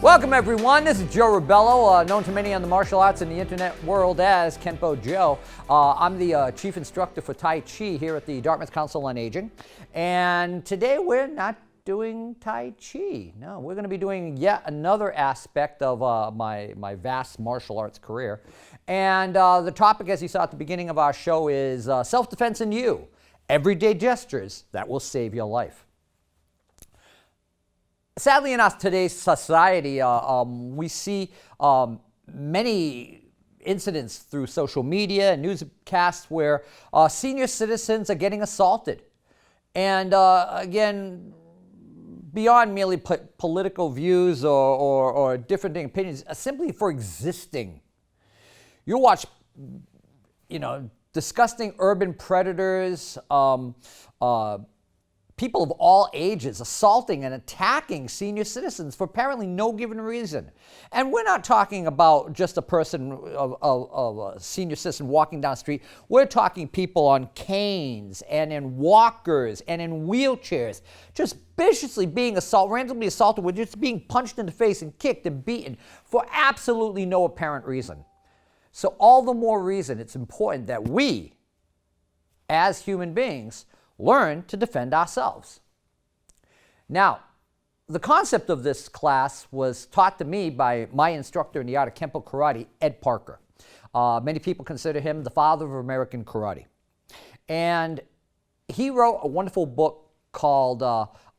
Welcome everyone, this is Joe Rebelo, known to many on the martial arts and the internet world as Kenpo Joe. I'm the chief instructor for Tai Chi here at the Dartmouth Council on Aging. And today we're not doing Tai Chi. No, we're going to be doing yet another aspect of my vast martial arts career. And the topic, as you saw at the beginning of our show, is self-defense in you. Everyday gestures that will save your life. Sadly, in today's society, we see many incidents through social media and newscasts where senior citizens are getting assaulted. And again, beyond merely political views or different opinions, simply for existing. You watch, disgusting urban predators, people of all ages assaulting and attacking senior citizens for apparently no given reason. And we're not talking about just a person of a senior citizen walking down the street. We're talking people on canes and in walkers and in wheelchairs, just viciously being randomly assaulted with just being punched in the face and kicked and beaten for absolutely no apparent reason. So all the more reason it's important that we, as human beings, learn to defend ourselves. Now, the concept of this class was taught to me by my instructor in the art of Kempo Karate, Ed Parker. Many people consider him the father of American karate. And he wrote a wonderful book called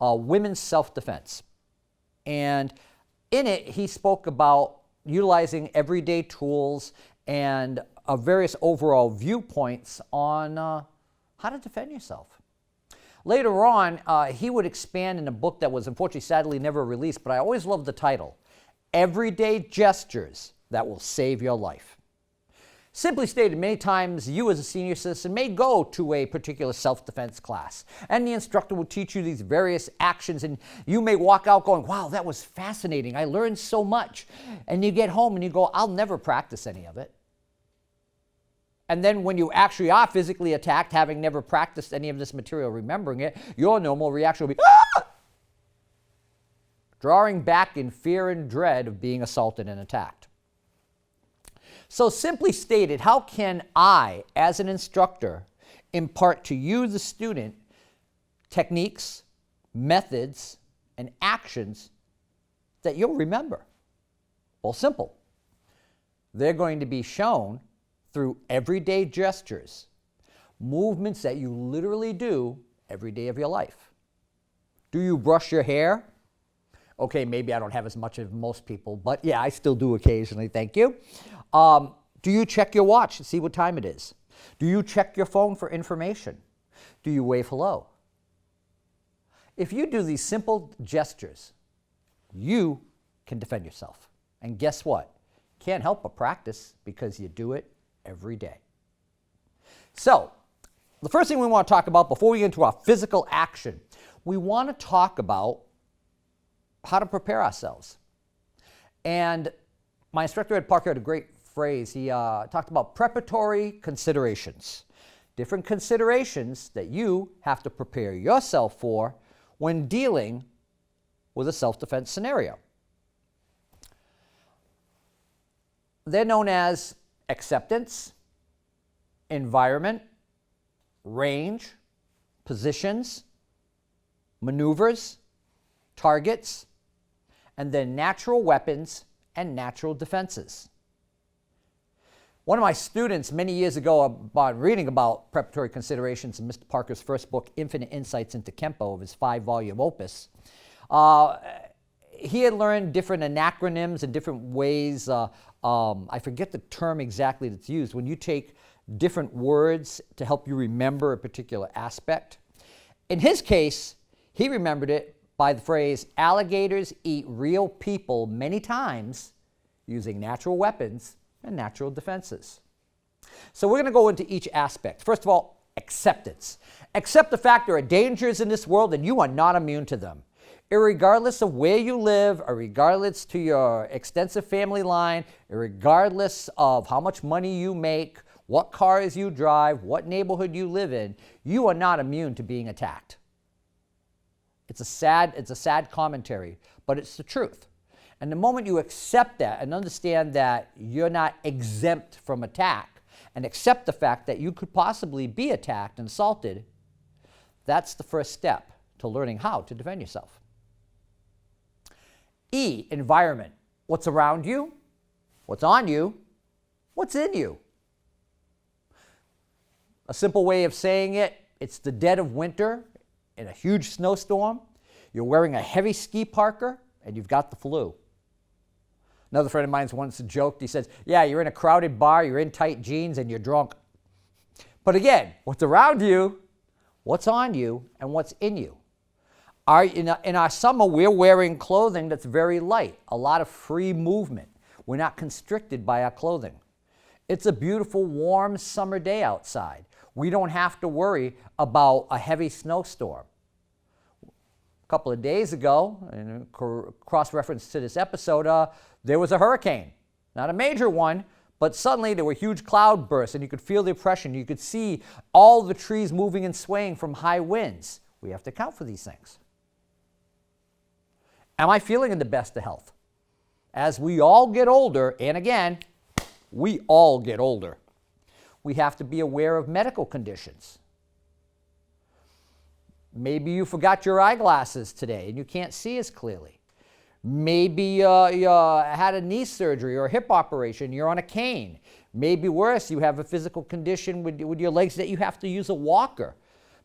Women's Self-Defense. And in it, he spoke about utilizing everyday tools and various overall viewpoints on how to defend yourself. Later on, he would expand in a book that was unfortunately, sadly, never released, but I always loved the title, Everyday Gestures That Will Save Your Life. Simply stated, many times you as a senior citizen may go to a particular self-defense class, and the instructor will teach you these various actions, and you may walk out going, wow, that was fascinating, I learned so much. And you get home and you go, I'll never practice any of it. And then when you actually are physically attacked, having never practiced any of this material, remembering it, your normal reaction will be, ah! Drawing back in fear and dread of being assaulted and attacked. So simply stated, how can I, as an instructor, impart to you, the student, techniques, methods, and actions that you'll remember? Well, simple. They're going to be shown through everyday gestures, movements that you literally do every day of your life. Do you brush your hair? Okay, maybe I don't have as much as most people, but yeah, I still do occasionally, thank you. Do you check your watch to see what time it is? Do you check your phone for information? Do you wave hello? If you do these simple gestures, you can defend yourself. And guess what? Can't help but practice because you do it every day. So, the first thing we want to talk about before we get into our physical action, we want to talk about how to prepare ourselves. And my instructor Ed Parker had a great phrase. He talked about preparatory considerations. Different considerations that you have to prepare yourself for when dealing with a self-defense scenario. They're known as acceptance, environment, range, positions, maneuvers, targets, and then natural weapons and natural defenses. One of my students many years ago, about reading about preparatory considerations in Mr. Parker's first book, Infinite Insights into Kempo, of his 5-volume opus, he had learned different acronyms and different ways. I forget the term exactly that's used when you take different words to help you remember a particular aspect. In his case, he remembered it by the phrase, alligators eat real people many times using natural weapons and natural defenses. So we're going to go into each aspect. First of all, acceptance. Accept the fact there are dangers in this world and you are not immune to them. Irregardless of where you live, or regardless to your extensive family line, regardless of how much money you make, what cars you drive, what neighborhood you live in, you are not immune to being attacked. It's a sad commentary, but it's the truth. And the moment you accept that and understand that you're not exempt from attack and accept the fact that you could possibly be attacked and assaulted, that's the first step to learning how to defend yourself. E, environment. What's around you? What's on you? What's in you? A simple way of saying it, it's the dead of winter in a huge snowstorm. You're wearing a heavy ski parka and you've got the flu. Another friend of mine once joked, he says, yeah, you're in a crowded bar, you're in tight jeans, and you're drunk. But again, what's around you, what's on you, and what's in you? In our summer, we're wearing clothing that's very light, a lot of free movement. We're not constricted by our clothing. It's a beautiful, warm summer day outside. We don't have to worry about a heavy snowstorm. A couple of days ago, in cross-reference to this episode, there was a hurricane. Not a major one, but suddenly there were huge cloud bursts and you could feel the oppression. You could see all the trees moving and swaying from high winds. We have to account for these things. Am I feeling in the best of health? As we all get older, and again, we all get older, we have to be aware of medical conditions. Maybe you forgot your eyeglasses today and you can't see as clearly. Maybe you had a knee surgery or a hip operation, you're on a cane. Maybe worse, you have a physical condition with your legs that you have to use a walker.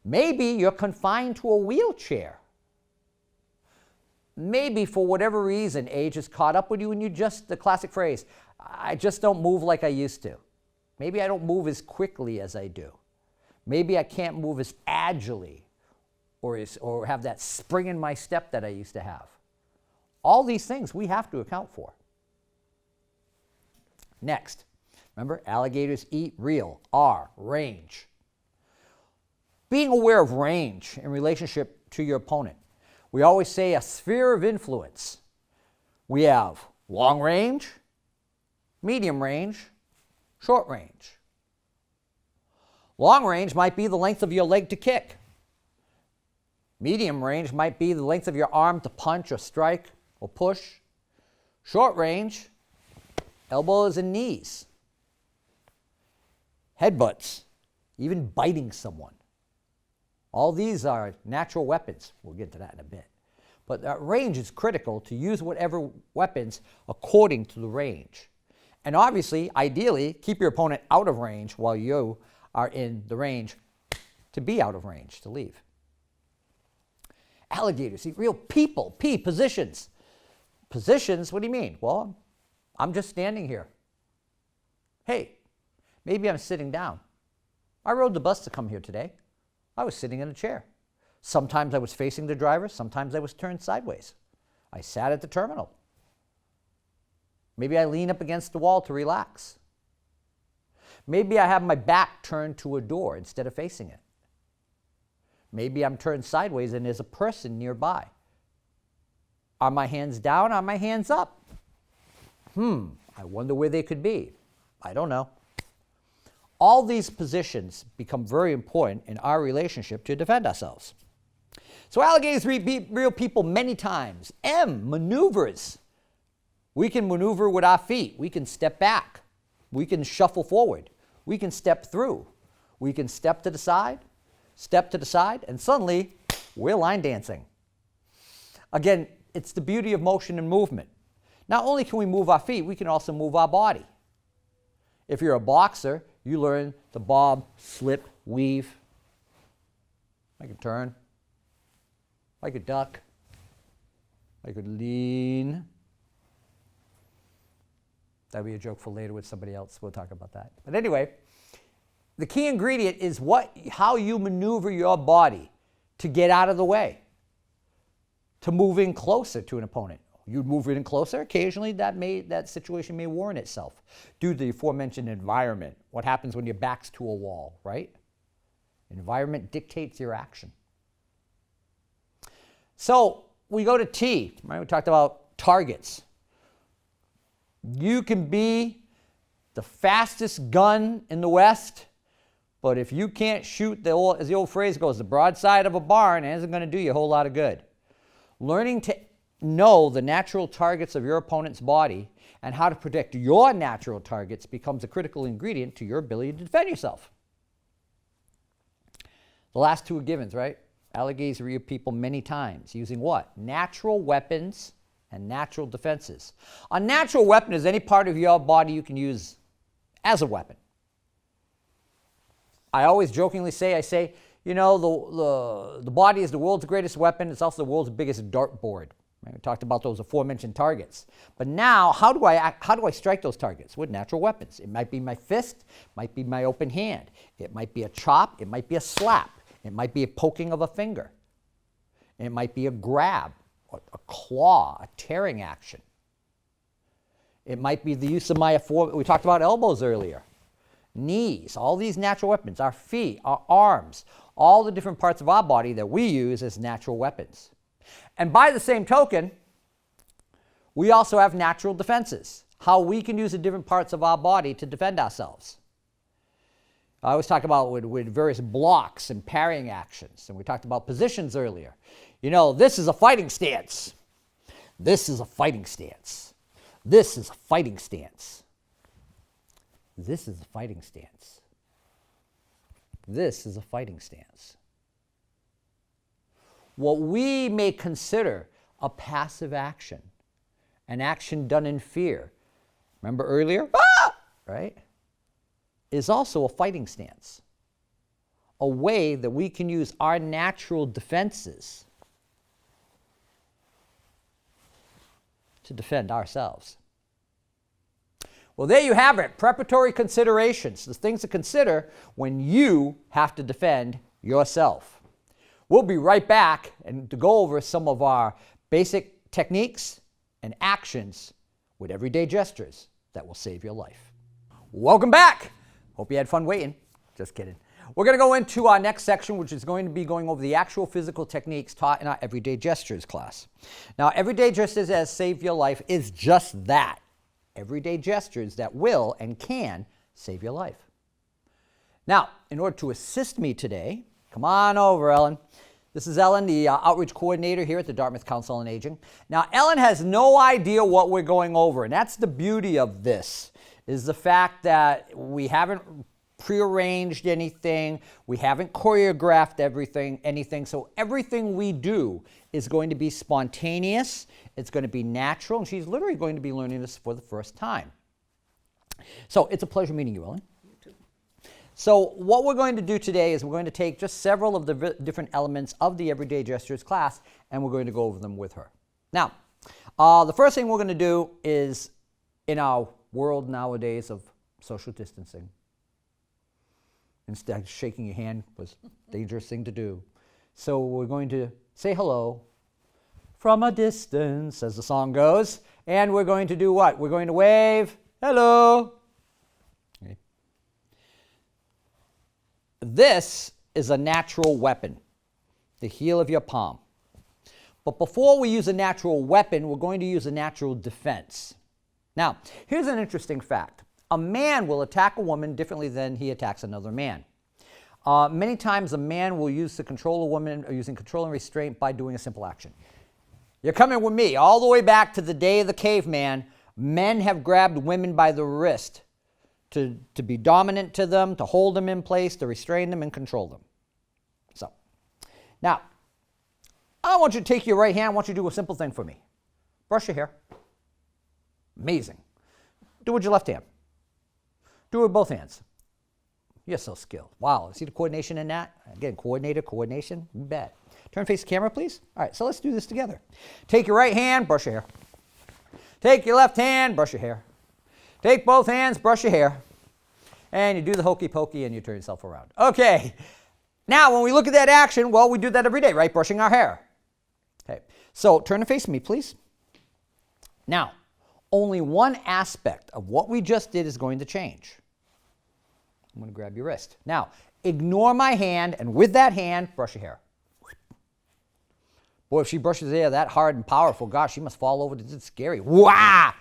Maybe you're confined to a wheelchair. Maybe for whatever reason, age has caught up with you and you just, the classic phrase, I just don't move like I used to. Maybe I don't move as quickly as I do. Maybe I can't move as agilely or have that spring in my step that I used to have. All these things we have to account for. Next, remember, alligators eat real. R, range. Being aware of range in relationship to your opponent. We always say a sphere of influence. We have long range, medium range, short range. Long range might be the length of your leg to kick. Medium range might be the length of your arm to punch or strike or push. Short range, elbows and knees. Headbutts, even biting someone. All these are natural weapons. We'll get to that in a bit. But that range is critical to use whatever weapons according to the range. And obviously, ideally, keep your opponent out of range while you are in the range to be out of range, to leave. Alligators eat real people. P, positions. Positions, what do you mean? Well, I'm just standing here. Hey, maybe I'm sitting down. I rode the bus to come here today. I was sitting in a chair. Sometimes I was facing the driver, sometimes I was turned sideways. I sat at the terminal. Maybe I lean up against the wall to relax. Maybe I have my back turned to a door instead of facing it. Maybe I'm turned sideways and there's a person nearby. Are my hands down? Are my hands up? I wonder where they could be. I don't know. All these positions become very important in our relationship to defend ourselves. So alligators eat real people many times. M, maneuvers. We can maneuver with our feet. We can step back. We can shuffle forward. We can step through. We can step to the side, and suddenly we're line dancing. Again, it's the beauty of motion and movement. Not only can we move our feet, we can also move our body. If you're a boxer, you learn to bob, slip, weave. I could turn. I could duck. I could lean. That'd be a joke for later with somebody else. We'll talk about that. But anyway, the key ingredient is how you maneuver your body to get out of the way, to move in closer to an opponent. You move in closer, occasionally that situation may warrant itself due to the aforementioned environment. What happens when your back's to a wall, right? Environment dictates your action. So we go to T, right? We talked about targets. You can be the fastest gun in the West, but if you can't shoot, as the old phrase goes, the broadside of a barn isn't going to do you a whole lot of good. Learning to know the natural targets of your opponent's body and how to protect your natural targets becomes a critical ingredient to your ability to defend yourself. The last two are givens, right? Alligators rear people many times using what? Natural weapons and natural defenses. A natural weapon is any part of your body you can use as a weapon. I always jokingly say, you know, the body is the world's greatest weapon. It's also the world's biggest dartboard. Right? We talked about those aforementioned targets. But now, how do I strike those targets? With natural weapons. It might be my fist, might be my open hand. It might be a chop, it might be a slap. It might be a poking of a finger. It might be a grab, a claw, a tearing action. It might be the use of we talked about elbows earlier. Knees, all these natural weapons, our feet, our arms, all the different parts of our body that we use as natural weapons. And by the same token, we also have natural defenses, how we can use the different parts of our body to defend ourselves. I always talk about with various blocks and parrying actions, and we talked about positions earlier. You know, this is a fighting stance. This is a fighting stance. This is a fighting stance. This is a fighting stance. This is a fighting stance. What we may consider a passive action, an action done in fear, remember earlier? Ah! Right? Is also a fighting stance. A way that we can use our natural defenses to defend ourselves. Well, there you have it. Preparatory considerations, the things to consider when you have to defend yourself. We'll be right back and to go over some of our basic techniques and actions with everyday gestures that will save your life. Welcome back. Hope you had fun waiting. Just kidding. We're going to go into our next section, which is going to be going over the actual physical techniques taught in our everyday gestures class. Now, everyday gestures that save your life is just that. Everyday gestures that will and can save your life. Now, in order to assist me today, come on over, Ellen. This is Ellen, the outreach coordinator here at the Dartmouth Council on Aging. Now, Ellen has no idea what we're going over, and that's the beauty of this, is the fact that we haven't prearranged anything, we haven't choreographed anything, so everything we do is going to be spontaneous, it's going to be natural, and she's literally going to be learning this for the first time. So it's a pleasure meeting you, Ellen. You too. So what we're going to do today is we're going to take just several of the different elements of the Everyday Gestures class, and we're going to go over them with her. Now, the first thing we're going to do is, in our world nowadays of social distancing, instead, shaking your hand was a dangerous thing to do. So we're going to say hello from a distance, as the song goes. And we're going to do what? We're going to wave. Hello. Okay. This is a natural weapon, the heel of your palm. But before we use a natural weapon, we're going to use a natural defense. Now, here's an interesting fact. A man will attack a woman differently than he attacks another man. Many times a man will use to control a woman or using control and restraint by doing a simple action. You're coming with me. All the way back to the day of the caveman, men have grabbed women by the wrist to be dominant to them, to hold them in place, to restrain them and control them. So, now, I want you to take your right hand. I want you to do a simple thing for me. Brush your hair. Amazing. Do it with your left hand. Do it with both hands. You're so skilled. Wow. See the coordination in that? Again, coordination. You bet. Turn face the camera, please. All right, so let's do this together. Take your right hand, brush your hair. Take your left hand, brush your hair. Take both hands, brush your hair. And you do the hokey pokey and you turn yourself around. Okay. Now, when we look at that action, well, we do that every day, right? Brushing our hair. Okay. So turn and face me, please. Now, only one aspect of what we just did is going to change. I'm going to grab your wrist. Now, ignore my hand, and with that hand, brush your hair. Boy, if she brushes her hair that hard and powerful, gosh, she must fall over. It's scary. Wah!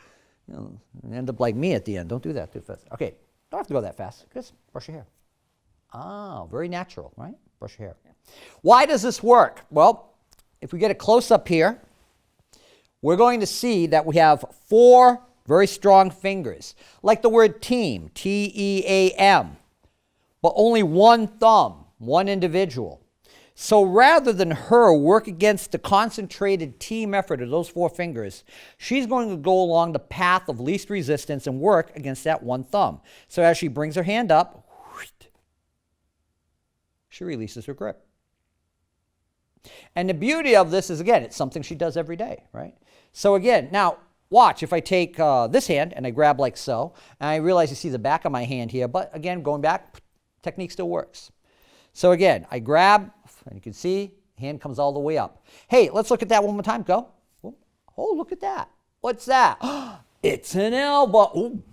You know, end up like me at the end. Don't do that too fast. Okay, don't have to go that fast. Just brush your hair. Ah, very natural, right? Brush your hair. Yeah. Why does this work? Well, if we get a close-up here, we're going to see that we have 4 very strong fingers, like the word team, T-E-A-M, but only one thumb, one individual. So rather than her work against the concentrated team effort of those 4 fingers, she's going to go along the path of least resistance and work against that one thumb. So as she brings her hand up, she releases her grip. And the beauty of this is, again, it's something she does every day, right? So again, now watch, if I take this hand and I grab like so, and I realize you see the back of my hand here, but again, going back, technique still works. So again, I grab, and you can see, hand comes all the way up. Hey, let's look at that one more time. Go. Oh, look at that. What's that? It's an elbow. Ooh.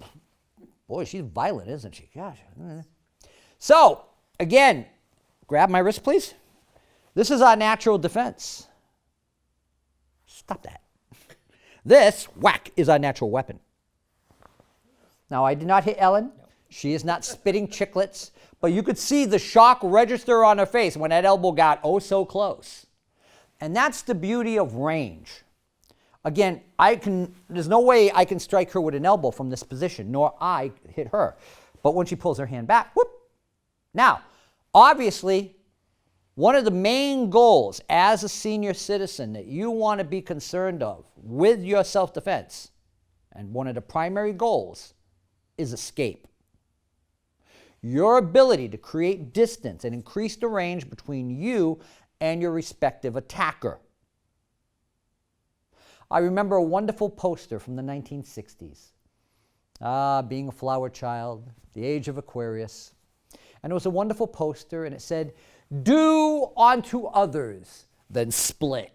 Boy, she's violent, isn't she? Gosh. So, again, grab my wrist, please. This is our natural defense. Stop that. This, whack, is our natural weapon. Now, I did not hit Ellen. No. She is not spitting chiclets. But you could see the shock register on her face when that elbow got oh so close. And that's the beauty of range. Again, there's no way I can strike her with an elbow from this position, nor I hit her. But when she pulls her hand back, whoop. Now, obviously, one of the main goals as a senior citizen that you want to be concerned of with your self-defense, and one of the primary goals, is escape. Your ability to create distance and increase the range between you and your respective attacker. I remember a wonderful poster from the 1960s. Being a flower child, the age of Aquarius. And it was a wonderful poster, and it said, "Do unto others, then split."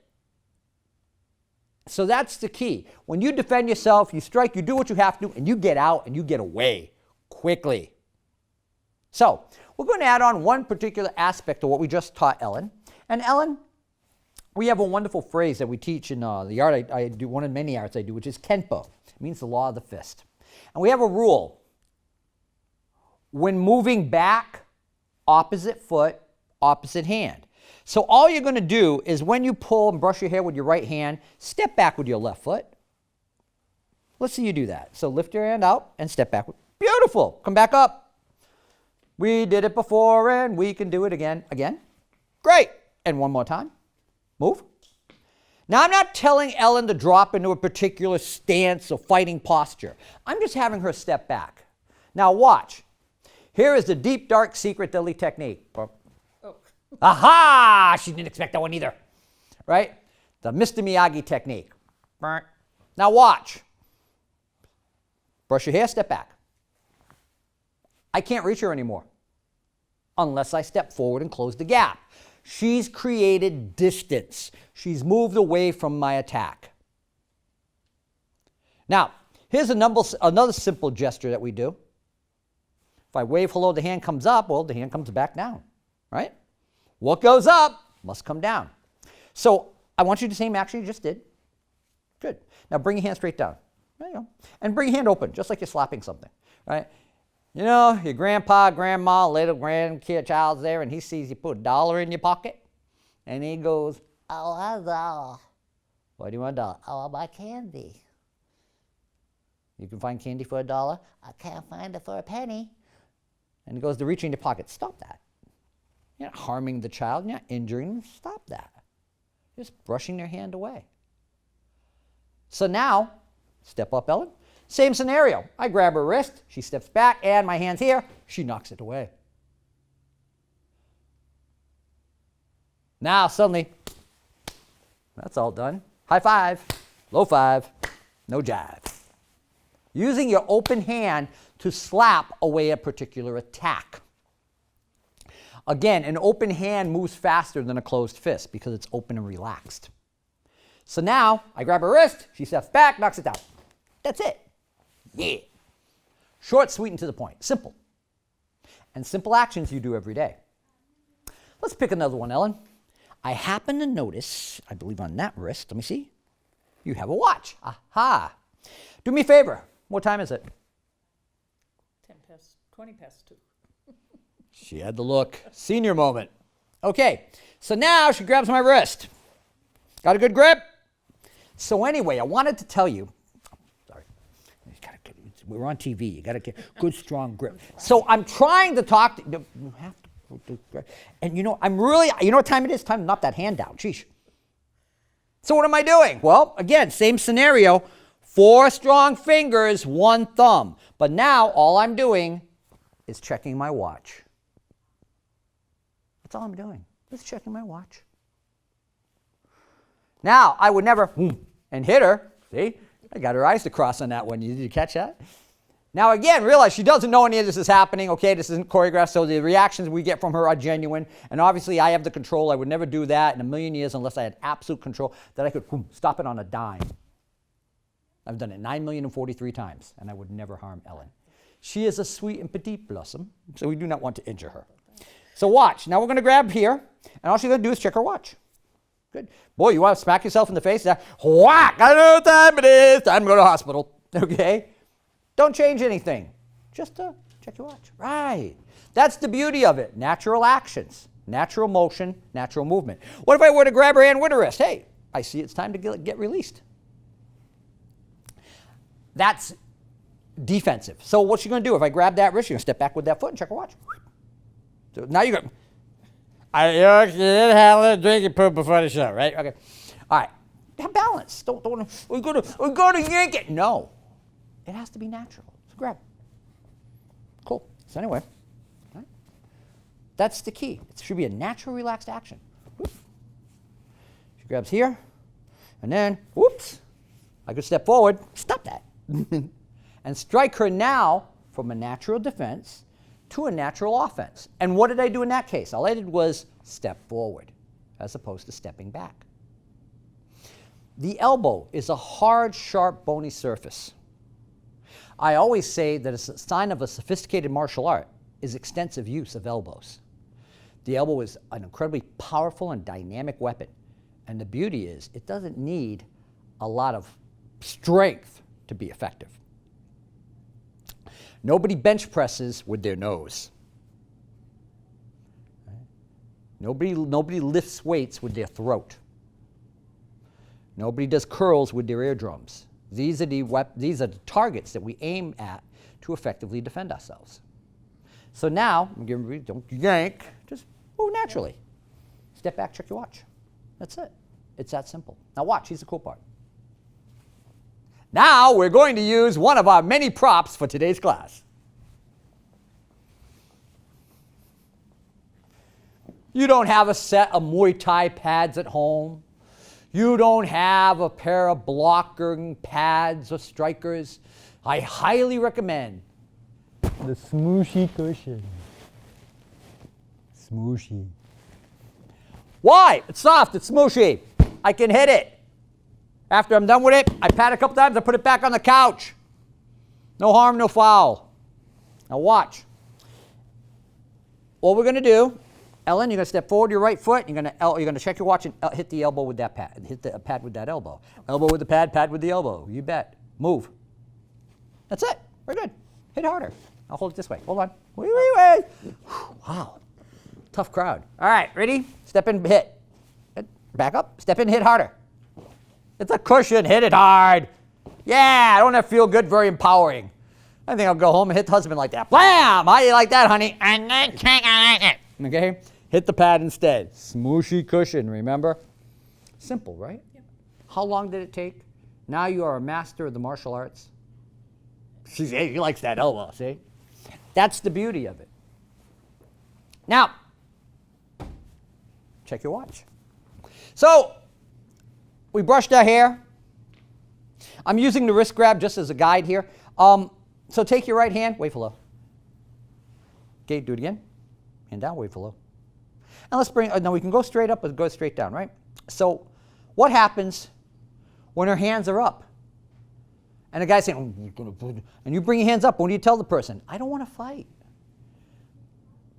So that's the key. When you defend yourself, you strike, you do what you have to, and you get out and you get away quickly. So we're going to add on one particular aspect of what we just taught Ellen. And Ellen, we have a wonderful phrase that we teach in the art I do, one of many arts I do, which is Kenpo. It means the law of the fist. And we have a rule. When moving back, opposite foot, opposite hand. So all you're going to do is when you pull and brush your hair with your right hand, step back with your left foot. Let's see you do that. So lift your hand out and step back. Beautiful. Come back up. We did it before and we can do it again. Again. Great. And one more time. Move. Now I'm not telling Ellen to drop into a particular stance or fighting posture. I'm just having her step back. Now watch. Here is the deep, dark, secret, deadly technique. Oh. Aha! She didn't expect that one either. Right? The Mr. Miyagi technique. Now watch. Brush your hair, step back. I can't reach her anymore unless I step forward and close the gap. She's created distance. She's moved away from my attack. Now, here's another simple gesture that we do. If I wave hello, the hand comes up. Well, the hand comes back down, right? What goes up must come down. So I want you to do the same action you just did. Good. Now bring your hand straight down. There you go. And bring your hand open, just like you're slapping something, right? You know, your grandpa, grandma, little grandchild's there, and he sees you put $1 in your pocket, and he goes, "Oh, $1. Why do you want $1? Oh, I buy candy." You can find candy for $1. I can't find it for a penny. And he goes to reach in your pocket. Stop that. You're not harming the child. You're not injuring them. Stop that. You're just brushing their hand away. So now, step up, Ellen. Same scenario. I grab her wrist. She steps back, and my hand's here. She knocks it away. Now, suddenly, that's all done. High five, low five, no jive. Using your open hand to slap away a particular attack. Again, an open hand moves faster than a closed fist because it's open and relaxed. So now, I grab her wrist, she steps back, knocks it down. That's it. Yeah. Short, sweet, and to the point. Simple. And simple actions you do every day. Let's pick another one, Ellen. I happen to notice, I believe on that wrist, let me see, you have a watch. Aha. Do me a favor. What time is it? 20 past 2. She had the look. Senior moment. Okay, so now she grabs my wrist. Got a good grip? So anyway, I wanted to tell you, sorry, we're on TV. You got to get good, strong grip. So I'm trying to talk to you. Have to, and you know, I'm really, you know what time it is? Time to knock that hand down. Sheesh. So what am I doing? Well, again, same scenario. 4 strong fingers, 1 thumb. But now all I'm doing is checking my watch. That's all I'm doing. Just checking my watch. Now, I would never and hit her. See? I got her eyes to cross on that one. Did you catch that? Now, again, realize she doesn't know any of this is happening. Okay, this isn't choreographed, so the reactions we get from her are genuine. And obviously, I have the control. I would never do that in a million years unless I had absolute control that I could stop it on a dime. I've done it 9,043 times, and I would never harm Ellen. She is a sweet and petite blossom, so we do not want to injure her. So watch. Now we're going to grab here, and all she's going to do is check her watch. Good. Boy, you want to smack yourself in the face? Whack! I know what time it is. Time to go to the hospital. Okay? Don't change anything. Just check your watch. Right. That's the beauty of it. Natural actions. Natural motion, natural movement. What if I were to grab her hand with her wrist? Hey, I see it's time to get released. That's defensive. So what's she going to do? If I grab that wrist, you're going to step back with that foot and check her watch. So now you're going to... You didn't have a drink and poop before the show, right? Okay. All right. Have balance. Don't we're going to yank it. No. It has to be natural. So grab. Cool. So anyway, right? That's the key. It should be a natural, relaxed action. Whoop. She grabs here, and then, whoops. I could step forward. Stop that. And strike her now from a natural defense to a natural offense. And what did I do in that case? All I did was step forward as opposed to stepping back. The elbow is a hard, sharp, bony surface. I always say that a sign of a sophisticated martial art is extensive use of elbows. The elbow is an incredibly powerful and dynamic weapon. And the beauty is it doesn't need a lot of strength to be effective. Nobody bench presses with their nose. Nobody lifts weights with their throat. Nobody does curls with their eardrums. These are the targets that we aim at to effectively defend ourselves. So now, don't yank, just move naturally. Step back, check your watch. That's it. It's that simple. Now watch, here's the cool part. Now we're going to use one of our many props for today's class. You don't have a set of Muay Thai pads at home. You don't have a pair of blocking pads or strikers. I highly recommend the Smooshy cushion. Smooshy. Why? It's soft, it's smooshy. I can hit it. After I'm done with it, I pat it a couple times, I put it back on the couch. No harm, no foul. Now watch. What we're going to do, Ellen, you're going to step forward your right foot, you're going to check your watch and hit the elbow with that pad. Hit the pad with that elbow. Elbow with the pad, pad with the elbow. You bet. Move. That's it. We're good. Hit harder. I'll hold it this way. Hold on. Wait. Wow. Tough crowd. All right, ready? Step in, hit. Back up. Step in, hit harder. It's a cushion. Hit it hard. Yeah, I don't have to feel good, very empowering. I think I'll go home and hit the husband like that. Blam! How do you like that, honey? Okay? Hit the pad instead. Smooshy cushion, remember? Simple, right? Yep. How long did it take? Now you are a master of the martial arts. He likes that elbow, see? That's the beauty of it. Now, check your watch. So, we brushed our hair. I'm using the wrist grab just as a guide here. So take your right hand, wave hello. Okay, do it again. Hand down, wave hello. And let's bring, now we can go straight up or go straight down, right? So what happens when her hands are up? And the guy's saying, and you bring your hands up, what do you tell the person? I don't want to fight.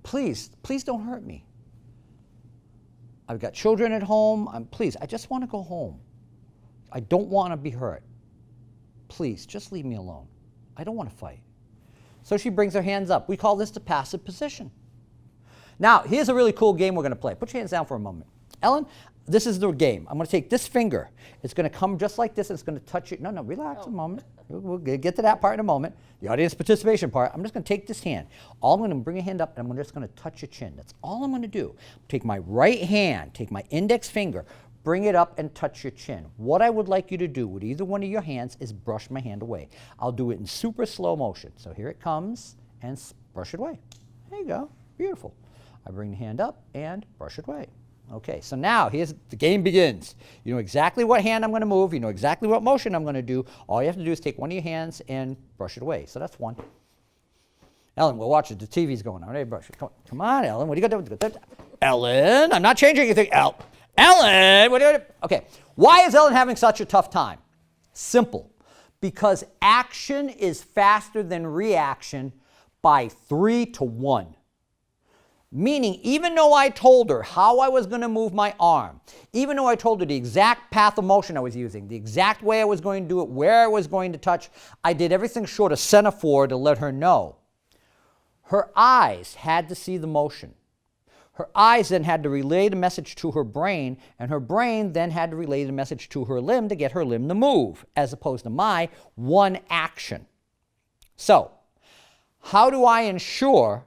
Please don't hurt me. I've got children at home. Please, I just want to go home. I don't want to be hurt. Please, just leave me alone. I don't want to fight. So she brings her hands up. We call this the passive position. Now, here's a really cool game we're going to play. Put your hands down for a moment. Ellen, this is the game. I'm going to take this finger. It's going to come just like this. It's going to touch it. No, relax a moment. We'll get to that part in a moment. The audience participation part. I'm just going to take this hand. I'm going to bring a hand up, and I'm just going to touch your chin. That's all I'm going to do. Take my right hand, take my index finger, bring it up and touch your chin. What I would like you to do with either one of your hands is brush my hand away. I'll do it in super slow motion. So here it comes, and brush it away. There you go. Beautiful. I bring the hand up and brush it away. Okay, so now the game begins. You know exactly what hand I'm going to move. You know exactly what motion I'm going to do. All you have to do is take one of your hands and brush it away. So that's one. Ellen, we'll watch it. The TV's going on. Hey, brush it. Come on, Ellen. What are you going to do? Ellen, I'm not changing anything. Ellen, what are you doing? Okay, why is Ellen having such a tough time? Simple. Because action is faster than reaction by 3 to 1. Meaning, even though I told her how I was going to move my arm, even though I told her the exact path of motion I was using, the exact way I was going to do it, where I was going to touch, I did everything short of semaphore to let her know. Her eyes had to see the motion. Her eyes then had to relay the message to her brain, and her brain then had to relay the message to her limb to get her limb to move, as opposed to my one action. So, how do I ensure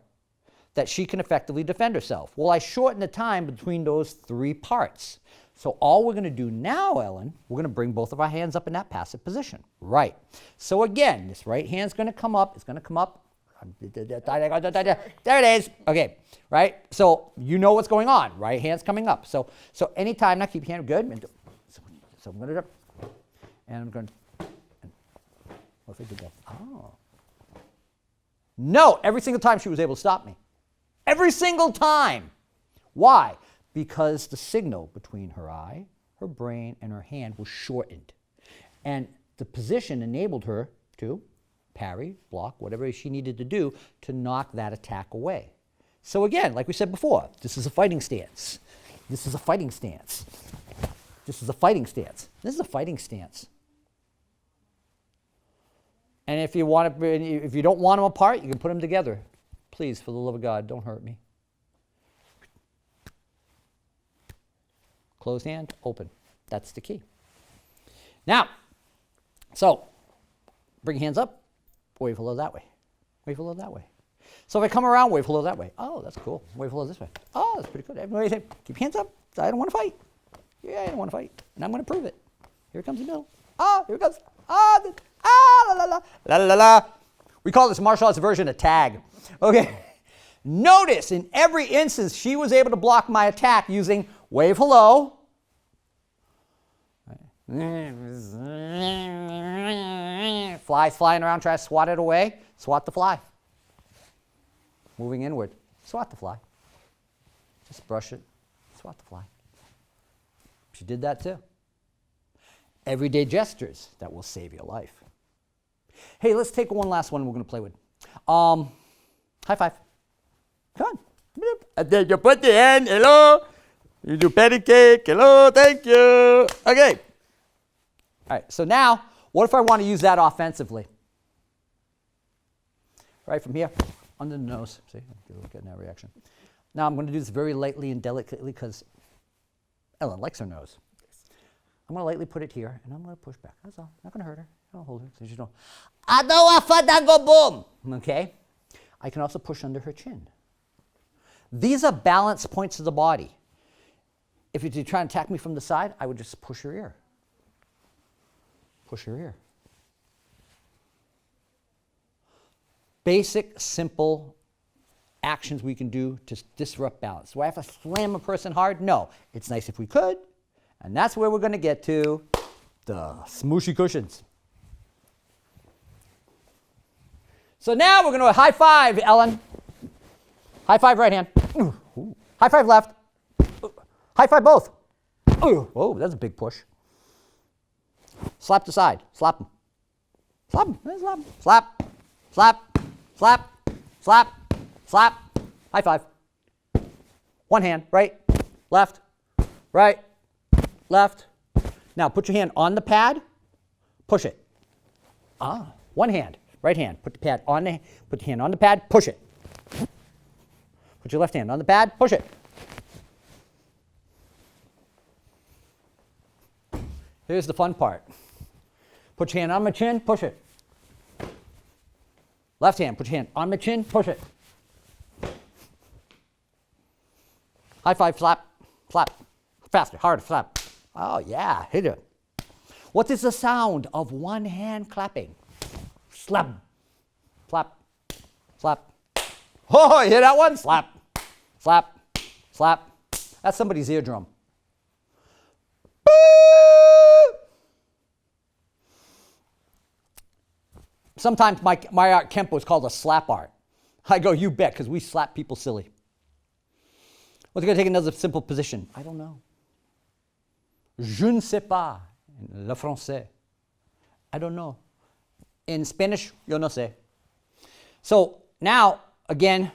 that she can effectively defend herself? Well, I shorten the time between those 3 parts. So all we're going to do now, Ellen, we're going to bring both of our hands up in that passive position. Right. So again, this right hand's going to come up. It's going to come up. There it is. Okay. Right. So you know what's going on. Right hand's coming up. So anytime, now keep your hand good. So I'm going to, and I'm going to, what if I did that? Oh. No, every single time she was able to stop me. Every single time. Why? Because the signal between her eye, her brain, and her hand was shortened. And the position enabled her to parry, block, whatever she needed to do to knock that attack away. So again, like we said before, this is a fighting stance. This is a fighting stance. This is a fighting stance. This is a fighting stance. And if you don't want them apart, you can put them together. Please, for the love of God, don't hurt me. Closed hand, open. That's the key. Now, so bring your hands up, wave hello that way. Wave hello that way. So if I come around, wave hello that way. Oh, that's cool. Wave hello this way. Oh, that's pretty good. Everybody say, keep your hands up. I don't want to fight. Yeah, I don't want to fight. And I'm going to prove it. Here it comes in the middle. Ah, here it comes. Ah, la la la. La la la. We call this martial arts version a tag. Okay. Notice in every instance she was able to block my attack using wave hello. Flies flying around, try to swat it away. Swat the fly. Moving inward. Swat the fly. Just brush it. Swat the fly. She did that too. Everyday gestures that will save your life. Hey, let's take one last one we're going to play with. High five. Come on. And then you put the hand, hello. You do patty cake, hello, thank you. Okay. All right, so now, what if I want to use that offensively? Right from here, under the nose. See, I'm getting that reaction. Now I'm going to do this very lightly and delicately because Ellen likes her nose. I'm going to lightly put it here, and I'm going to push back. That's all. Not going to hurt her. I'll hold her. So you know, Adawa fadango boom. Okay? I can also push under her chin. These are balance points of the body. If you're trying to attack me from the side, I would just push her ear. Push her ear. Basic, simple actions we can do to disrupt balance. Do I have to slam a person hard? No. It's nice if we could. And that's where we're going to get to the smooshy cushions. So now we're going to high five, Ellen. High five right hand. Ooh. High five left. High five both. Ooh. Whoa, that's a big push. Slap the side. Slap them. Slap them. Slap. Slap. Slap. Slap. Slap. Slap. High five. One hand. Right. Left. Right. Left. Now put your hand on the pad. Push it. One hand. Right hand. Put the hand on the pad. Push it. Put your left hand on the pad. Push it. Here's the fun part. Put your hand on my chin, push it. Left hand, put your hand on my chin, push it. High five, flap, flap. Faster, harder, flap. Oh, yeah, hit it. What is the sound of one hand clapping? Slap, flap, slap. Oh, you hear that one? Slap, slap, slap. That's somebody's eardrum. Sometimes my art Kempo is called a slap art. I go, you bet, because we slap people silly. What's going to take another simple position? I don't know. Je ne sais pas. Le français. I don't know. In Spanish, yo no sé. So now, again,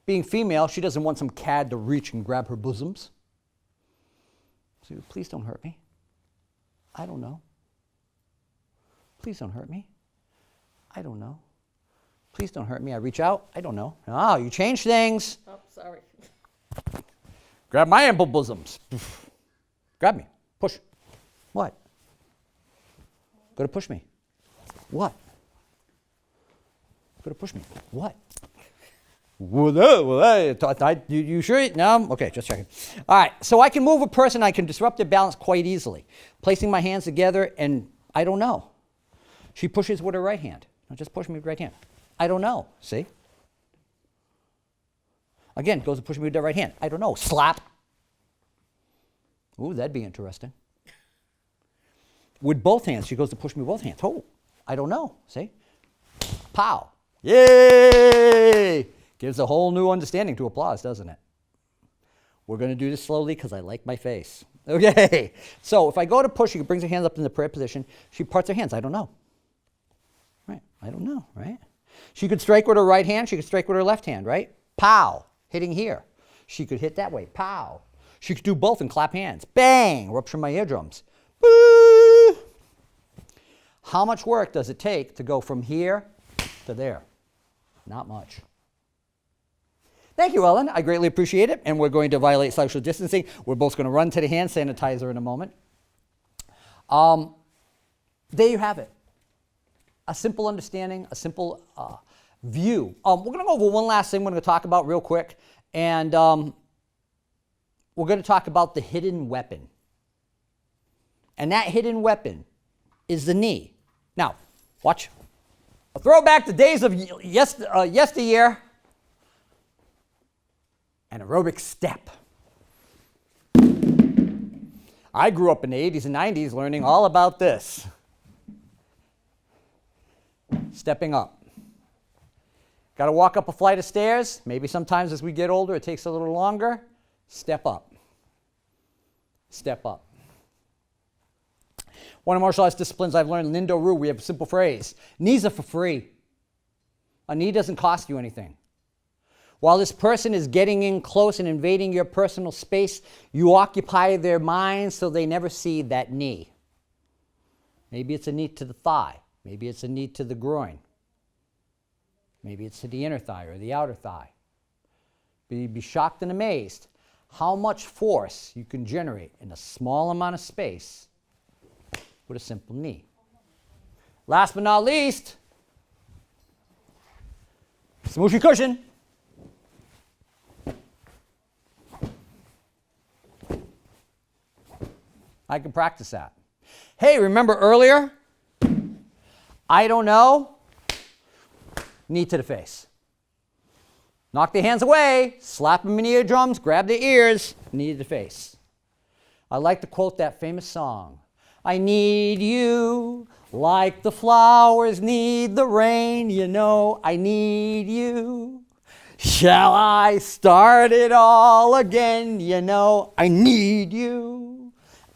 being female, she doesn't want some cad to reach and grab her bosoms. So please don't hurt me. I don't know. Please don't hurt me. I don't know. Please don't hurt me. I reach out. I don't know. Oh, you change things. Oh, sorry. Grab my ample bosoms. Grab me. Push. What? Go to push me. What? Go to push me. What? You sure? No? Okay, just checking. All right, so I can move a person. I can disrupt their balance quite easily. Placing my hands together, and I don't know. She pushes with her right hand. Now just push me with right hand. I don't know. See? Again, goes to push me with the right hand. I don't know. Slap. Ooh, that'd be interesting. With both hands, she goes to push me with both hands. Oh, I don't know. See? Pow. Yay! Gives a whole new understanding to applause, doesn't it? We're going to do this slowly because I like my face. Okay. So if I go to push, she brings her hands up in the prayer position. She parts her hands. I don't know. Right? I don't know, right? She could strike with her right hand. She could strike with her left hand, right? Pow. Hitting here. She could hit that way. Pow. She could do both and clap hands. Bang. Rupture my eardrums. Boo. How much work does it take to go from here to there? Not much. Thank you, Ellen. I greatly appreciate it. And we're going to violate social distancing. We're both going to run to the hand sanitizer in a moment. There you have it. A simple understanding, a simple view. We're going to go over one last thing we're going to talk about real quick. And we're going to talk about the hidden weapon. And that hidden weapon is the knee. Now, watch. A throwback to days of yesteryear. An aerobic step. I grew up in the 80s and 90s learning all about this. Stepping up. Got to walk up a flight of stairs. Maybe sometimes as we get older it takes a little longer. Step up. Step up. One of the martial arts disciplines I've learned, Lindo-Ryu, we have a simple phrase. Knees are for free. A knee doesn't cost you anything. While this person is getting in close and invading your personal space, you occupy their mind so they never see that knee. Maybe it's a knee to the thigh. Maybe it's a knee to the groin. Maybe it's to the inner thigh or the outer thigh. But you'd be shocked and amazed how much force you can generate in a small amount of space with a simple knee. Last but not least, smooshy cushion. I can practice that. Hey, remember earlier? I don't know. Knee to the face. Knock their hands away. Slap them in the eardrums. Grab their ears. Knee to the face. I like to quote that famous song. I need you like the flowers need the rain. You know, I need you. Shall I start it all again? You know, I need you.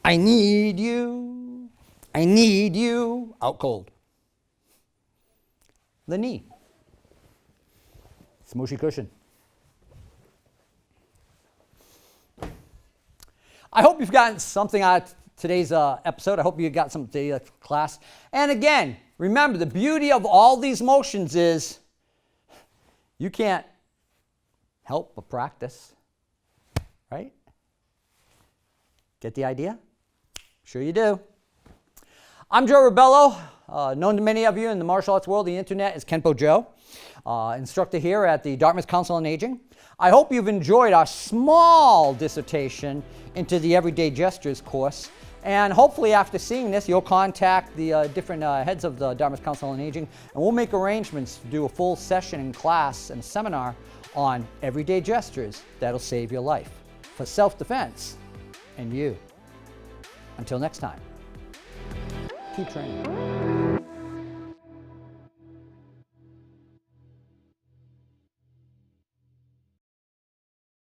I need you. I need you. Out cold. The knee. Smooshy cushion. I hope you've gotten something out of today's episode. I hope you got some today's class. And again, remember, the beauty of all these motions is you can't help but practice. Right? Get the idea? Sure you do. I'm Joe Rebelo, known to many of you in the martial arts world, the internet, as Kenpo Joe, instructor here at the Dartmouth Council on Aging. I hope you've enjoyed our small dissertation into the Everyday Gestures course. And hopefully after seeing this, you'll contact the different heads of the Dartmouth Council on Aging, and we'll make arrangements to do a full session in class and seminar on everyday gestures that'll save your life for self-defense and you. Until next time, keep training.